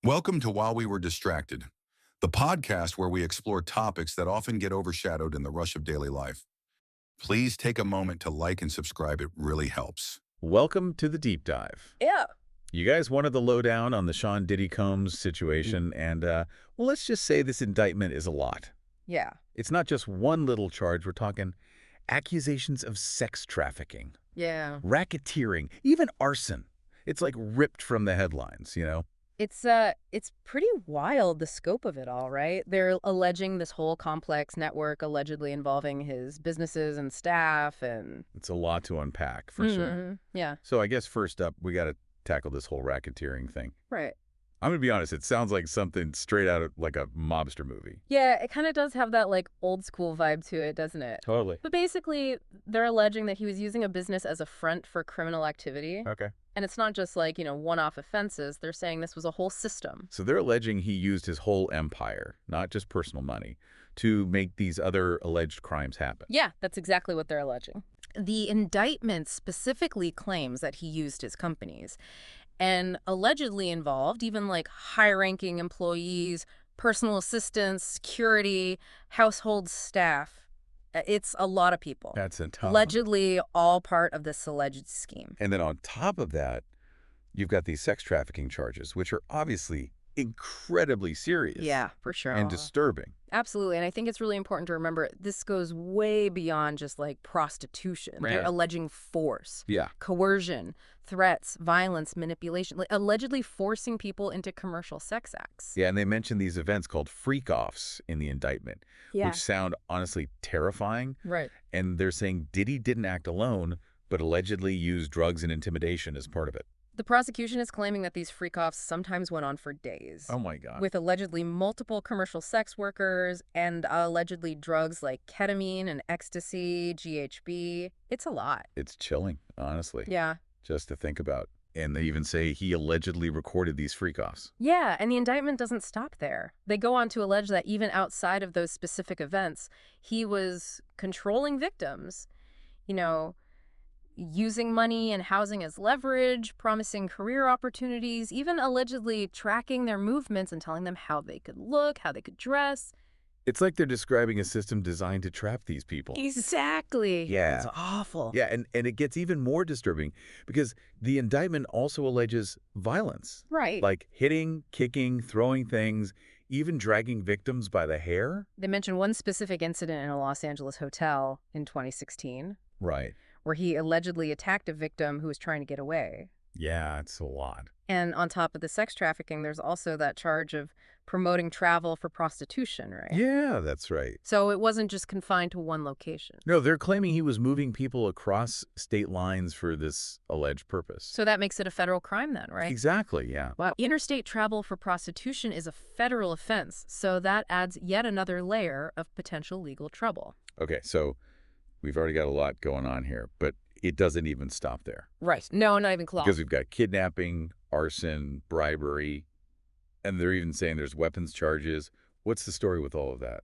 Welcome to While We Were Distracted, the podcast where we explore topics that often get overshadowed in the rush of daily life. Please take a moment to like and subscribe. It really helps. Welcome to the deep dive. Yeah. You guys wanted the lowdown on the Sean Diddy Combs situation, and well, let's just say this indictment is a lot. Yeah. It's not just one little charge. We're talking accusations of sex trafficking, Yeah. racketeering, even arson. It's like ripped from the headlines, you know? It's pretty wild, the scope of it all, right? They're alleging this whole complex network allegedly involving his businesses and staff and It's a lot to unpack, for sure. Yeah. So I guess first up, we got to tackle this whole racketeering thing. Right. I'm going to be honest, it sounds like something straight out of like a mobster movie. Yeah, it kind of does have that like old school vibe to it, doesn't it? Totally. But basically, they're alleging that he was using a business as a front for criminal activity. Okay. And it's not just like, one-off offenses. They're saying this was a whole system. So they're alleging he used his whole empire, not just personal money, to make these other alleged crimes happen. Yeah, that's exactly what they're alleging. The indictment specifically claims that he used his companies and allegedly involved even like high-ranking employees, personal assistants, security, household staff. It's a lot of people. That's a tough. Allegedly all part of this alleged scheme. And then on top of that, you've got these sex trafficking charges, which are obviously incredibly serious. Yeah, for sure. And disturbing. Absolutely. And I think it's really important to remember this goes way beyond just like prostitution. Right. They're alleging force, Yeah. coercion, threats, violence, manipulation, like allegedly forcing people into commercial sex acts. Yeah, and they mentioned these events called freak-offs in the indictment, Yeah. which sound honestly terrifying. Right. And they're saying Diddy didn't act alone, but allegedly used drugs and intimidation as part of it. The prosecution is claiming that these freak-offs sometimes went on for days. Oh, my God. With allegedly multiple commercial sex workers and allegedly drugs like ketamine and ecstasy, GHB. It's a lot. It's chilling, honestly. Yeah. Just to think about. And they even say he allegedly recorded these freak-offs. Yeah, and the indictment doesn't stop there. They go on to allege that even outside of those specific events, he was controlling victims, using money and housing as leverage, promising career opportunities, even allegedly tracking their movements and telling them how they could look, how they could dress. It's like they're describing a system designed to trap these people. Exactly. Yeah. It's awful. Yeah, and it gets even more disturbing because the indictment also alleges violence. Right. Like hitting, kicking, throwing things, even dragging victims by the hair. They mention one specific incident in a Los Angeles hotel in 2016 Right. where he allegedly attacked a victim who was trying to get away. Yeah, it's a lot. And on top of the sex trafficking, there's also that charge of promoting travel for prostitution, right? Yeah, that's right. So it wasn't just confined to one location. No, they're claiming he was moving people across state lines for this alleged purpose. So that makes it a federal crime then, right? Exactly, yeah. Wow. Interstate travel for prostitution is a federal offense, so that adds yet another layer of potential legal trouble. Okay, so we've already got a lot going on here, but it doesn't even stop there. Right. No, not even close. Because we've got kidnapping, arson, bribery, and they're even saying there's weapons charges. What's the story with all of that?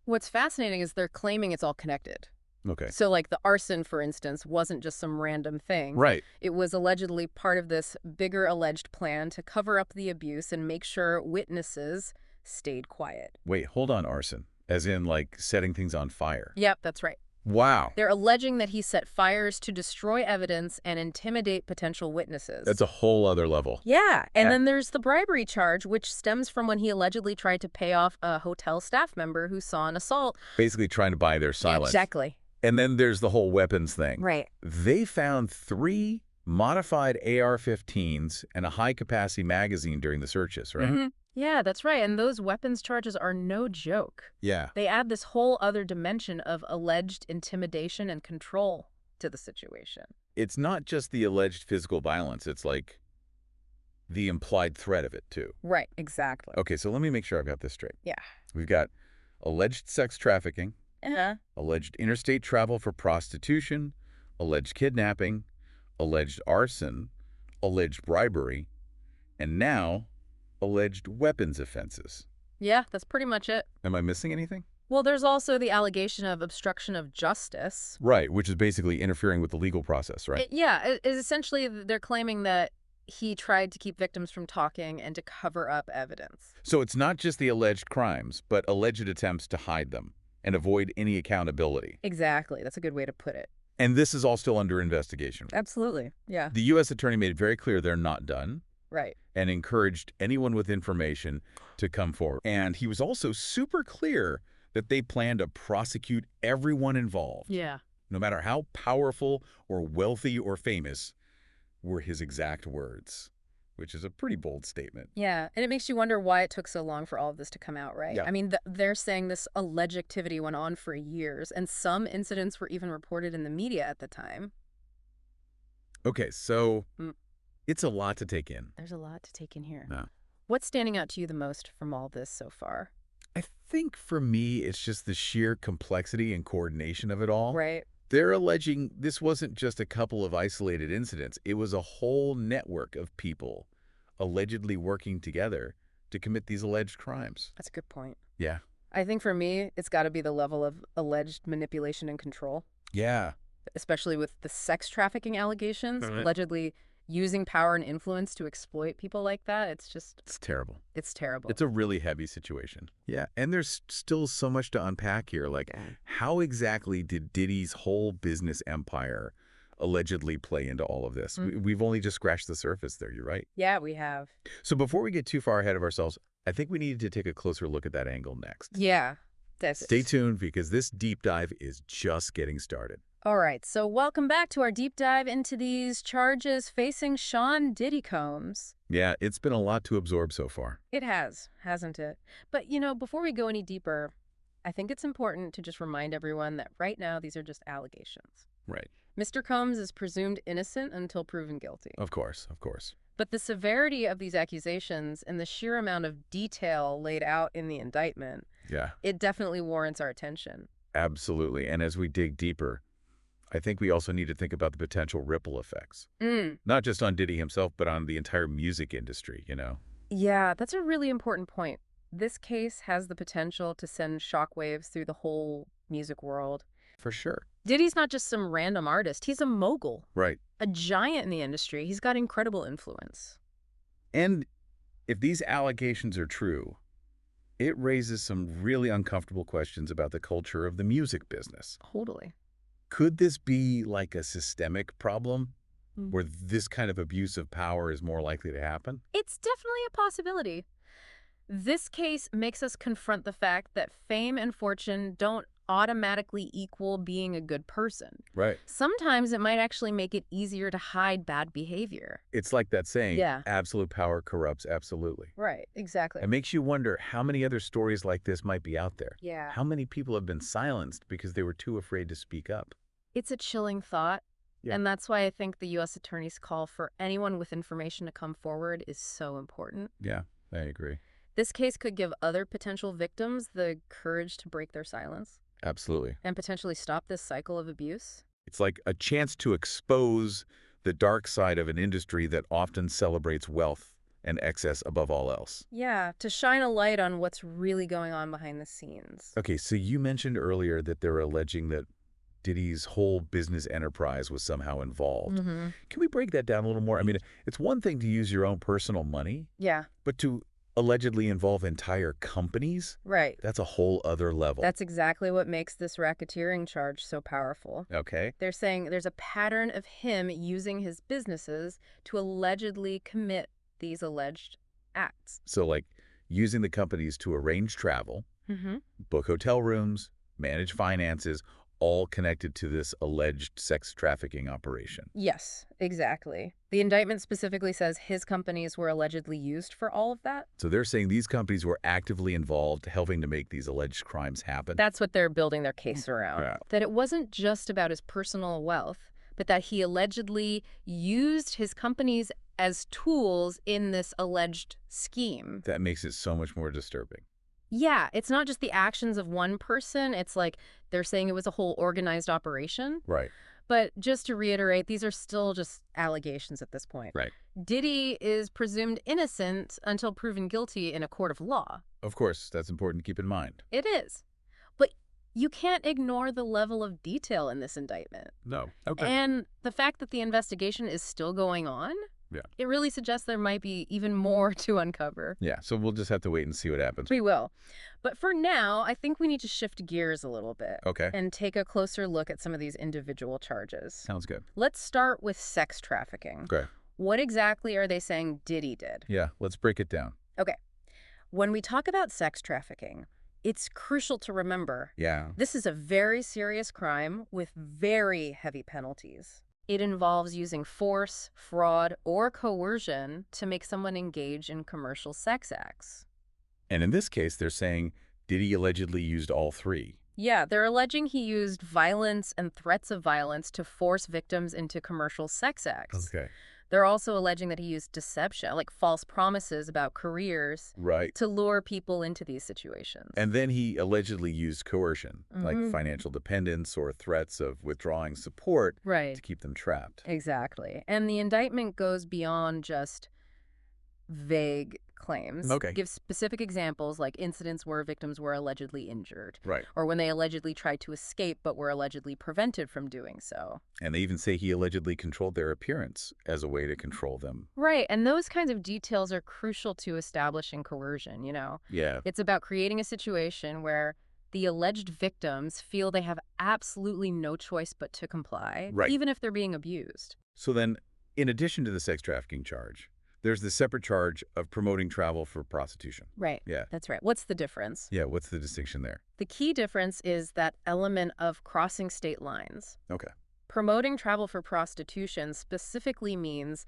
What's fascinating is they're claiming it's all connected. Okay. So like the arson, for instance, wasn't just some random thing. Right. It was allegedly part of this bigger alleged plan to cover up the abuse and make sure witnesses stayed quiet. Wait, hold on, arson. As in, like, setting things on fire. Yep, that's right. Wow. They're alleging that he set fires to destroy evidence and intimidate potential witnesses. That's a whole other level. Yeah, and then there's the bribery charge, which stems from when he allegedly tried to pay off a hotel staff member who saw an assault. Basically trying to buy their silence. Exactly. And then there's the whole weapons thing. Right. They found 3 modified AR-15s and a high-capacity magazine during the searches, right? Mm-hmm. Yeah, that's right. And those weapons charges are no joke. Yeah. They add this whole other dimension of alleged intimidation and control to the situation. It's not just the alleged physical violence. It's like the implied threat of it, too. Right, exactly. Okay, so let me make sure I've got this straight. Yeah. We've got alleged sex trafficking, alleged interstate travel for prostitution, alleged kidnapping, alleged arson, alleged bribery, and now alleged weapons offenses. Yeah, that's pretty much it. Am I missing anything? Well, there's also the allegation of obstruction of justice. Right, which is basically interfering with the legal process, right? Essentially, they're claiming that he tried to keep victims from talking and to cover up evidence. So it's not just the alleged crimes, but alleged attempts to hide them and avoid any accountability. Exactly. That's a good way to put it. And this is all still under investigation. Absolutely. Yeah. The U.S. attorney made it very clear they're not done Right. and encouraged anyone with information to come forward. And he was also super clear that they plan to prosecute everyone involved. Yeah. No matter how powerful or wealthy or famous, were his exact words, which is a pretty bold statement. Yeah, and it makes you wonder why it took so long for all of this to come out, right? Yeah. I mean, they're saying this alleged activity went on for years, and some incidents were even reported in the media at the time. Okay, so Mm. it's a lot to take in. There's a lot to take in here. Yeah. What's standing out to you the most from all this so far? I think for me, it's just the sheer complexity and coordination of it all. Right. They're alleging this wasn't just a couple of isolated incidents. It was a whole network of people allegedly working together to commit these alleged crimes. That's a good point. Yeah. I think for me, it's got to be the level of alleged manipulation and control, Yeah. especially with the sex trafficking allegations, Right. allegedly using power and influence to exploit people like that. It's terrible. It's terrible. It's a really heavy situation. Yeah, and there's still so much to unpack here. Like, how exactly did Diddy's whole business empire allegedly play into all of this? We've only just scratched the surface there, you're right. Yeah, we have. So before we get too far ahead of ourselves, I think we need to take a closer look at that angle next. Yeah. Stay tuned because this deep dive is just getting started. All right, so welcome back to our deep dive into these charges facing Sean Diddy Combs. Yeah, it's been a lot to absorb so far. It has, hasn't it? But, before we go any deeper, I think it's important to just remind everyone that right now these are just allegations. Right. Mr. Combs is presumed innocent until proven guilty. Of course, of course. But the severity of these accusations and the sheer amount of detail laid out in the indictment, Yeah, it definitely warrants our attention. absolutely. And as we dig deeper, I think we also need to think about the potential ripple effects. Not just on Diddy himself, but on the entire music industry, Yeah, that's a really important point. This case has the potential to send shockwaves through the whole music world. For sure. Diddy's not just some random artist. He's a mogul, Right. a giant in the industry. He's got incredible influence. And if these allegations are true, it raises some really uncomfortable questions about the culture of the music business. Totally. Could this be like a systemic problem Mm. where this kind of abuse of power is more likely to happen? It's definitely a possibility. This case makes us confront the fact that fame and fortune don't automatically equal being a good person. Right. Sometimes it might actually make it easier to hide bad behavior. It's like that saying, Yeah. absolute power corrupts absolutely. Right, exactly. It makes you wonder how many other stories like this might be out there. Yeah. How many people have been silenced because they were too afraid to speak up? It's a chilling thought. Yeah. And that's why I think the U.S. Attorney's call for anyone with information to come forward is so important. Yeah, I agree. This case could give other potential victims the courage to break their silence Absolutely. and potentially stop this cycle of abuse. It's like a chance to expose the dark side of an industry that often celebrates wealth and excess above all else. Yeah, to shine a light on what's really going on behind the scenes. Okay, so you mentioned earlier that they're alleging that Diddy's whole business enterprise was somehow involved. Mm-hmm. Can we break that down a little more? I mean, it's one thing to use your own personal money, Yeah, but to allegedly involve entire companies, right. that's a whole other level. That's exactly what makes this racketeering charge so powerful. Okay. They're saying there's a pattern of him using his businesses to allegedly commit these alleged acts. So like using the companies to arrange travel, Mm-hmm. book hotel rooms, manage finances, all connected to this alleged sex trafficking operation. Yes, exactly. The indictment specifically says his companies were allegedly used for all of that. So they're saying these companies were actively involved, helping to make these alleged crimes happen. That's what they're building their case around. Yeah. That it wasn't just about his personal wealth, but that he allegedly used his companies as tools in this alleged scheme. That makes it so much more disturbing. Yeah, it's not just the actions of one person. It's like they're saying it was a whole organized operation. Right. But just to reiterate, these are still just allegations at this point. Right. Diddy is presumed innocent until proven guilty in a court of law. Of course, that's important to keep in mind. It is. But you can't ignore the level of detail in this indictment. No. Okay. And the fact that the investigation is still going on, Yeah. It really suggests there might be even more to uncover. Yeah, so we'll just have to wait and see what happens. We will. But for now, I think we need to shift gears a little bit Okay. and take a closer look at some of these individual charges. Sounds good. Let's start with sex trafficking. Okay. What exactly are they saying Diddy did? Yeah, let's break it down. Okay. When we talk about sex trafficking, it's crucial to remember Yeah. this is a very serious crime with very heavy penalties. It involves using force, fraud, or coercion to make someone engage in commercial sex acts. And in this case, they're saying Diddy allegedly used all three. Yeah, they're alleging he used violence and threats of violence to force victims into commercial sex acts. Okay. They're also alleging that he used deception, like false promises about careers, Right. to lure people into these situations. And then he allegedly used coercion, like Mhm. financial dependence or threats of withdrawing support Right. to keep them trapped. Exactly. And the indictment goes beyond just vague claims. Okay. Gives specific examples like incidents where victims were allegedly injured, Right. or when they allegedly tried to escape but were allegedly prevented from doing so. And they even say he allegedly controlled their appearance as a way to control them. Right, and those kinds of details are crucial to establishing coercion, you know? Yeah. It's about creating a situation where the alleged victims feel they have absolutely no choice but to comply, Right. even if they're being abused. So then, in addition to the sex trafficking charge, there's the separate charge of promoting travel for prostitution. Right. Yeah. That's right. What's the difference? Yeah, what's the distinction there? The key difference is that element of crossing state lines. Okay. Promoting travel for prostitution specifically means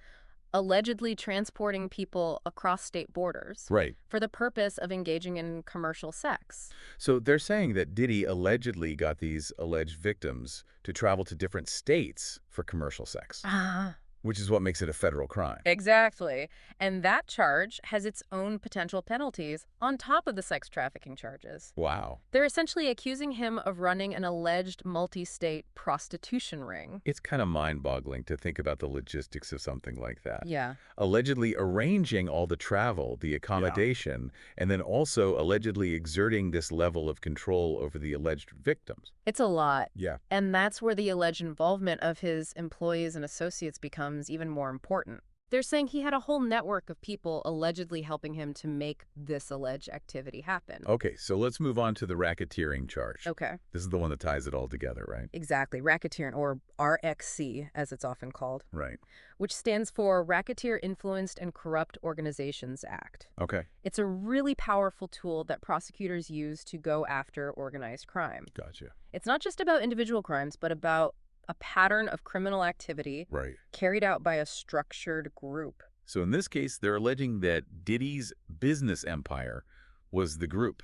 allegedly transporting people across state borders Right. for the purpose of engaging in commercial sex. So they're saying that Diddy allegedly got these alleged victims to travel to different states for commercial sex, Ah, which is what makes it a federal crime. exactly. And that charge has its own potential penalties on top of the sex trafficking charges. Wow. They're essentially accusing him of running an alleged multi-state prostitution ring. It's kind of mind-boggling to think about the logistics of something like that. Yeah. Allegedly arranging all the travel, the accommodation, and then also allegedly exerting this level of control over the alleged victims. It's a lot. Yeah. And that's where the alleged involvement of his employees and associates becomes even more important. They're saying he had a whole network of people allegedly helping him to make this alleged activity happen. Okay, so let's move on to the racketeering charge. Okay. This is the one that ties it all together, right? Exactly. Racketeering, or RXC, as it's often called, Right. which stands for Racketeer Influenced and Corrupt Organizations Act. Okay, It's a really powerful tool that prosecutors use to go after organized crime. gotcha. It's not just about individual crimes, but about a pattern of criminal activity Right. carried out by a structured group. So in this case, they're alleging that Diddy's business empire was the group,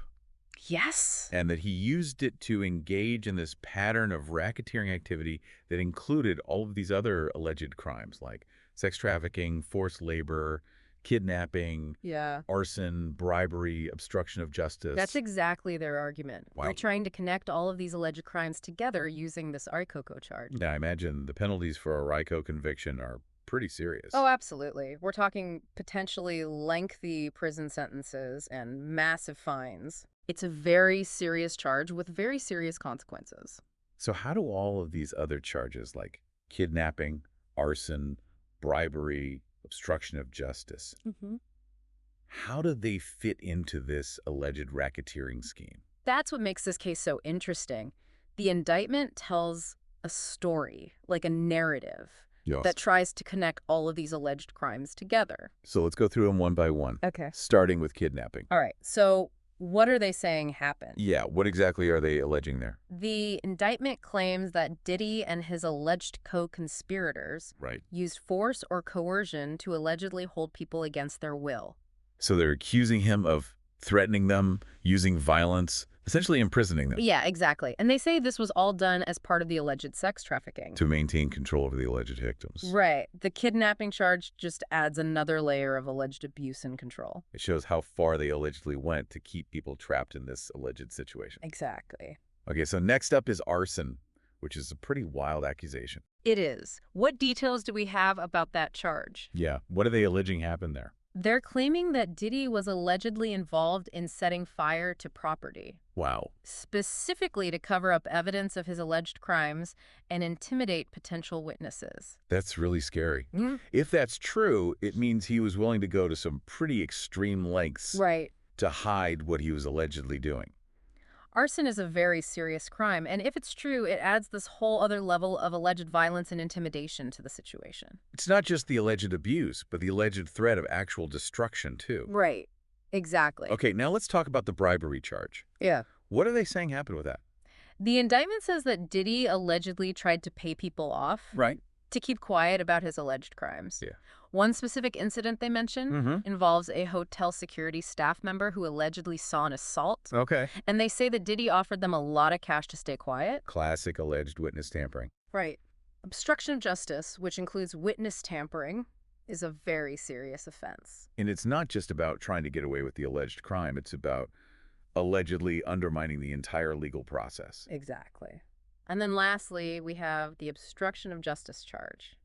Yes. and that he used it to engage in this pattern of racketeering activity that included all of these other alleged crimes like sex trafficking, forced labor, kidnapping, Yeah. arson, bribery, obstruction of justice. That's exactly their argument. Wow. They're trying to connect all of these alleged crimes together using this ICOCO charge. Now, I imagine the penalties for a RICO conviction are pretty serious. Oh, absolutely. We're talking potentially lengthy prison sentences and massive fines. It's a very serious charge with very serious consequences. So how do all of these other charges like kidnapping, arson, bribery, obstruction of justice, how do they fit into this alleged racketeering scheme? That's what makes this case so interesting. The indictment tells a story, like a narrative, Yes. that tries to connect all of these alleged crimes together. So let's go through them one by one, Okay. starting with kidnapping. All right. So what are they saying happened? Yeah, what exactly are they alleging there? The indictment claims that Diddy and his alleged co-conspirators Right. used force or coercion to allegedly hold people against their will. So they're accusing him of threatening them, using violence, essentially imprisoning them Yeah, exactly. And they say this was all done as part of the alleged sex trafficking. to maintain control over the alleged victims. Right. The kidnapping charge just adds another layer of alleged abuse and control. It shows how far they allegedly went to keep people trapped in this alleged situation. Exactly. Okay, so next up is arson, which is a pretty wild accusation. It is. What details do we have about that charge? Yeah, what are they alleging happened there? They're claiming that Diddy was allegedly involved in setting fire to property, Wow. specifically to cover up evidence of his alleged crimes and intimidate potential witnesses. That's really scary. Mhm. If that's true, it means he was willing to go to some pretty extreme lengths Right. to hide what he was allegedly doing. Arson is a very serious crime, and if it's true, it adds this whole other level of alleged violence and intimidation to the situation. It's not just the alleged abuse, but the alleged threat of actual destruction, too. Right. Exactly. Okay, now let's talk about the bribery charge. Yeah. What are they saying happened with that? The indictment says that Diddy allegedly tried to pay people off Right. to keep quiet about his alleged crimes. Yeah. One specific incident they mention involves a hotel security staff member who allegedly saw an assault, Okay. and they say that Diddy offered them a lot of cash to stay quiet. Classic alleged witness tampering. Right. Obstruction of justice, which includes witness tampering, is a very serious offense. And it's not just about trying to get away with the alleged crime. It's about allegedly undermining the entire legal process. Exactly. And then lastly, we have the obstruction of justice charge.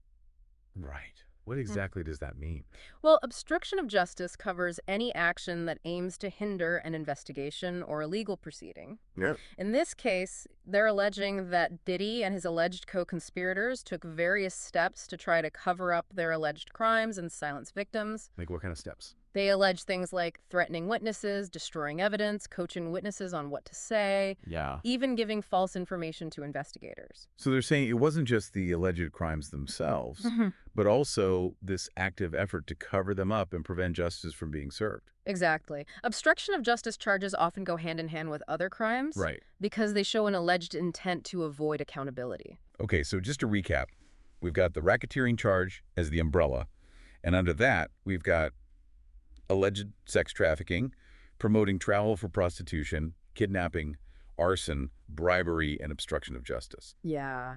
Right. What exactly does that mean? Well, obstruction of justice covers any action that aims to hinder an investigation or a legal proceeding. Yeah. In this case, they're alleging that Diddy and his alleged co-conspirators took various steps to try to cover up their alleged crimes and silence victims. Like what kind of steps? They allege things like threatening witnesses, destroying evidence, coaching witnesses on what to say, Yeah. even giving false information to investigators. So they're saying it wasn't just the alleged crimes themselves, but also this active effort to cover them up and prevent justice from being served. Exactly. Obstruction of justice charges often go hand in hand with other crimes Right. because they show an alleged intent to avoid accountability. Okay, so just to recap, we've got the racketeering charge as the umbrella, and under that, we've got alleged sex trafficking, promoting travel for prostitution, kidnapping, arson, bribery, and obstruction of justice. Yeah.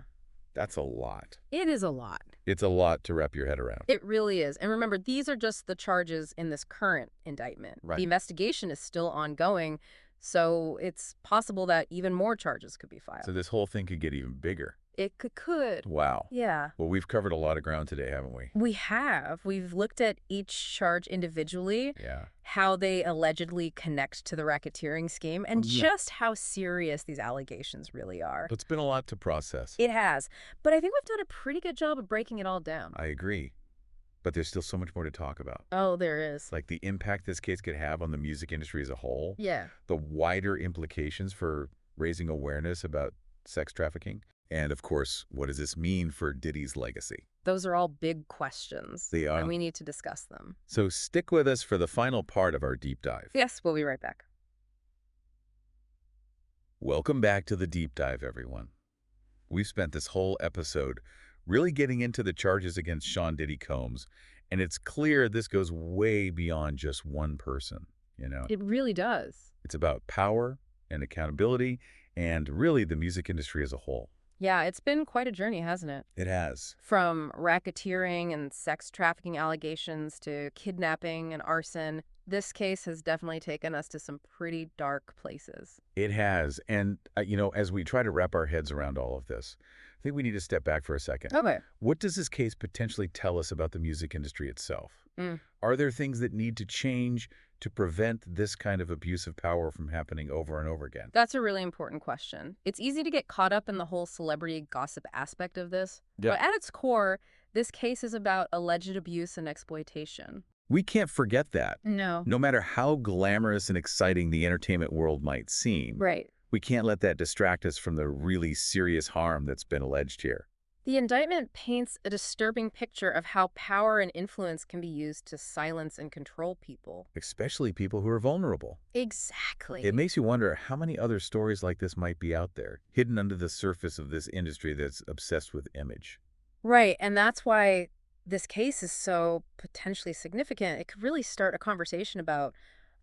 That's a lot. It is a lot. It's a lot to wrap your head around. It really is. And remember, these are just the charges in this current indictment. Right. The investigation is still ongoing, so it's possible that even more charges could be filed. So this whole thing could get even bigger. It could. Wow. Yeah. Well, we've covered a lot of ground today, haven't we? We have. We've looked at each charge individually, Yeah. how they allegedly connect to the racketeering scheme, and just how serious these allegations really are. It's been a lot to process. It has. But I think we've done a pretty good job of breaking it all down. I agree. But there's still so much more to talk about. Oh, there is. Like the impact this case could have on the music industry as a whole. Yeah. The wider implications for raising awareness about sex trafficking. And of course, what does this mean for Diddy's legacy? Those are all big questions. They are. And we need to discuss them. So stick with us for the final part of our deep dive. Yes, we'll be right back. Welcome back to the deep dive, everyone. We've spent this whole episode really getting into the charges against Sean Diddy Combs, and it's clear this goes way beyond just one person, you know? It really does. It's about power and accountability and really the music industry as a whole. Yeah, it's been quite a journey, hasn't it? It has. From racketeering and sex trafficking allegations to kidnapping and arson, this case has definitely taken us to some pretty dark places. It has. And, as we try to wrap our heads around all of this, I think we need to step back for a second. Okay. What does this case potentially tell us about the music industry itself? Mm. Are there things that need to change to prevent this kind of abuse of power from happening over and over again? That's a really important question. It's easy to get caught up in the whole celebrity gossip aspect of this. Yeah. But at its core, this case is about alleged abuse and exploitation. We can't forget that. No. No matter how glamorous and exciting the entertainment world might seem, Right. we can't let that distract us from the really serious harm that's been alleged here. The indictment paints a disturbing picture of how power and influence can be used to silence and control people. Especially people who are vulnerable. Exactly. It makes you wonder how many other stories like this might be out there, hidden under the surface of this industry that's obsessed with image. Right, and that's why this case is so potentially significant. It could really start a conversation about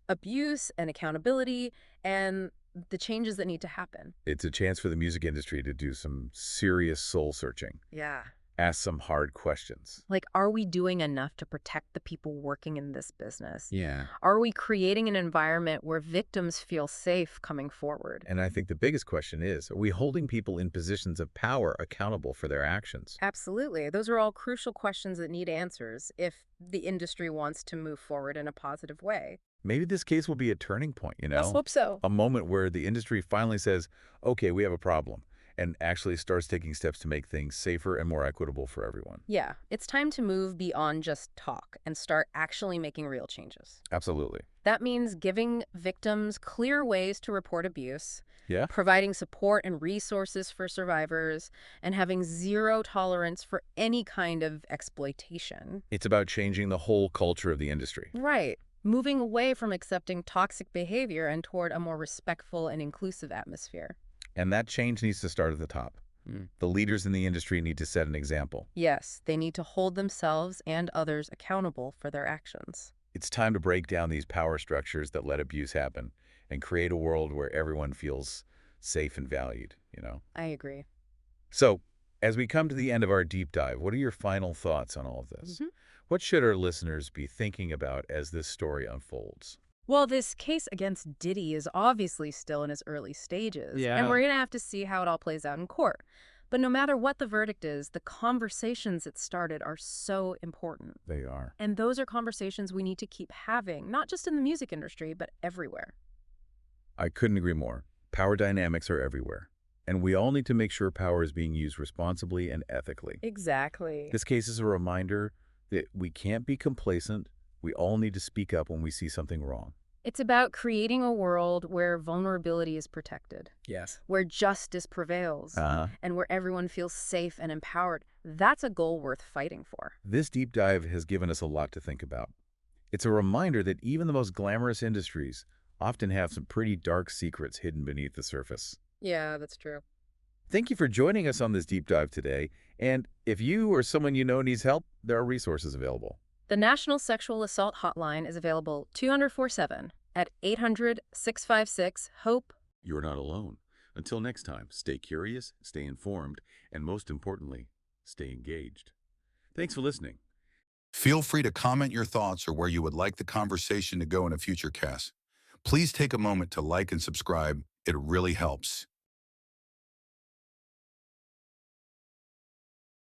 abuse and accountability and the changes that need to happen. It's a chance for the music industry to do some serious soul searching. Yeah. Ask some hard questions. Like, are we doing enough to protect the people working in this business? Yeah. Are we creating an environment where victims feel safe coming forward? And I think the biggest question is, are we holding people in positions of power accountable for their actions? Absolutely. Those are all crucial questions that need answers if the industry wants to move forward in a positive way. Maybe this case will be a turning point, Let's hope so. a moment where the industry finally says, okay, we have a problem, and actually starts taking steps to make things safer and more equitable for everyone. Yeah, it's time to move beyond just talk and start actually making real changes. Absolutely. That means giving victims clear ways to report abuse, Yeah? providing support and resources for survivors, and having zero tolerance for any kind of exploitation. It's about changing the whole culture of the industry. Right. Moving away from accepting toxic behavior and toward a more respectful and inclusive atmosphere. And that change needs to start at the top. The leaders in the industry need to set an example. Yes, they need to hold themselves and others accountable for their actions. It's time to break down these power structures that let abuse happen and create a world where everyone feels safe and valued. I agree. So, as we come to the end of our deep dive, what are your final thoughts on all of this? What should our listeners be thinking about as this story unfolds? Well, this case against Diddy is obviously still in its early stages, Yeah. and we're going to have to see how it all plays out in court. But no matter what the verdict is, the conversations it started are so important. They are. And those are conversations we need to keep having, not just in the music industry, but everywhere. I couldn't agree more. Power dynamics are everywhere, and we all need to make sure power is being used responsibly and ethically. Exactly. This case is a reminder that we can't be complacent. We all need to speak up when we see something wrong. It's about creating a world where vulnerability is protected, Yes. where justice prevails, and where everyone feels safe and empowered. That's a goal worth fighting for. This deep dive has given us a lot to think about. It's a reminder that even the most glamorous industries often have some pretty dark secrets hidden beneath the surface. Yeah, that's true. Thank you for joining us on this deep dive today. And if you or someone you know needs help, there are resources available. The National Sexual Assault Hotline is available 204/7 at 800-656-HOPE. You're not alone. Until next time, stay curious, stay informed, and most importantly, stay engaged. Thanks for listening. Feel free to comment your thoughts or where you would like the conversation to go in a future cast. Please take a moment to like and subscribe. It really helps.